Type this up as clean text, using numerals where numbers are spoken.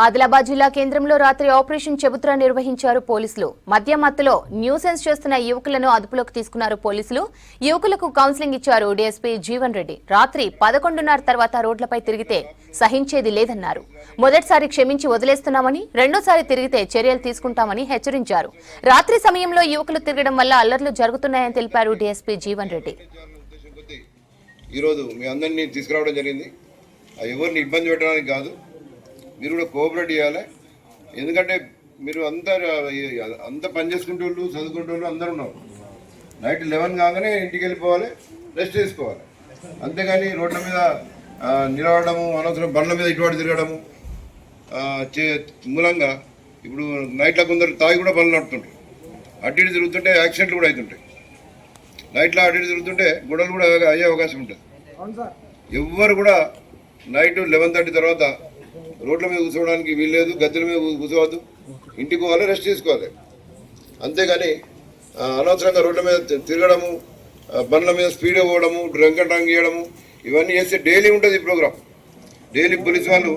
ఆదిలాబాద్ జిల్లా కేంద్రంలో రాత్రి ఆపరేషన్ చెబుతురా నిర్వహించారు పోలీసులు. మద్యం మత్తులో న్యూసెన్స్ చేస్తున్న యువకులను అదుపులోకి తీసుకున్నారు పోలీసులు. యువకులకు కౌన్సిలింగ్ ఇచ్చారు డీఎస్పీ జీవన్ రెడ్డి. రాత్రి 11:30 తర్వాత రోడ్లపై తిరిగితే సహించేది లేదన్నారు. మొదటిసారి క్షమించి వదిలేస్తున్నామని, రెండోసారి తిరిగితే చర్యలు తీసుకుంటామని హెచ్చరించారు. రాత్రి సమయంలో యువకులు తిరగడం వల్ల అల్లర్లు జరుగుతున్నాయని తెలిపారు డీఎస్పీ జీవన్ రెడ్డి. ఈరోజు మీ అందరినీ తీసుకురావడం జరిగింది. ఎవరిని ఇబ్బంది పెట్టడానికి కాదు, మీరు కూడా కోఆపరేట్ చేయాలి. ఎందుకంటే మీరు అంత పని చేసుకుంటూ చదువుకుంటూ అందరూ ఉన్నారు. నైట్ 11 కాగానే ఇంటికి వెళ్ళిపోవాలి, రెస్ట్ చేసుకోవాలి. అంతేగాని రోడ్ల మీద నిలబడము, అనవసరం బండ్ల మీద ఇటువంటి తిరగడము మూలంగా ఇప్పుడు నైట్లో కొందరు తాగి కూడా బండ్లు నడుపుతుంటారు. అటు ఇటు తిరుగుతుంటే యాక్సిడెంట్లు కూడా అవుతుంటాయి. నైట్లో అటు ఇటు తిరుగుతుంటే గొడవలు కూడా అయ్యే అవకాశం ఉంటుంది. ఎవ్వరు కూడా నైట్ 11:30 తర్వాత రోడ్ల మీద కూర్చోవడానికి వీల్లేదు, గద్దెల మీద కూర్చోవద్దు. ఇంటికి పోవాలి, రెస్ట్ తీసుకోవాలి. అంతేగాని అనవసరంగా రోడ్ల మీద తిరగడము, బండ్ల మీద స్పీడ్గా పోవడము, డ్రంక్ అండ్ డ్రంక్ చేయడము, ఇవన్నీ చేస్తే డైలీ ఉంటుంది ఈ ప్రోగ్రామ్. డైలీ పోలీసు వాళ్ళు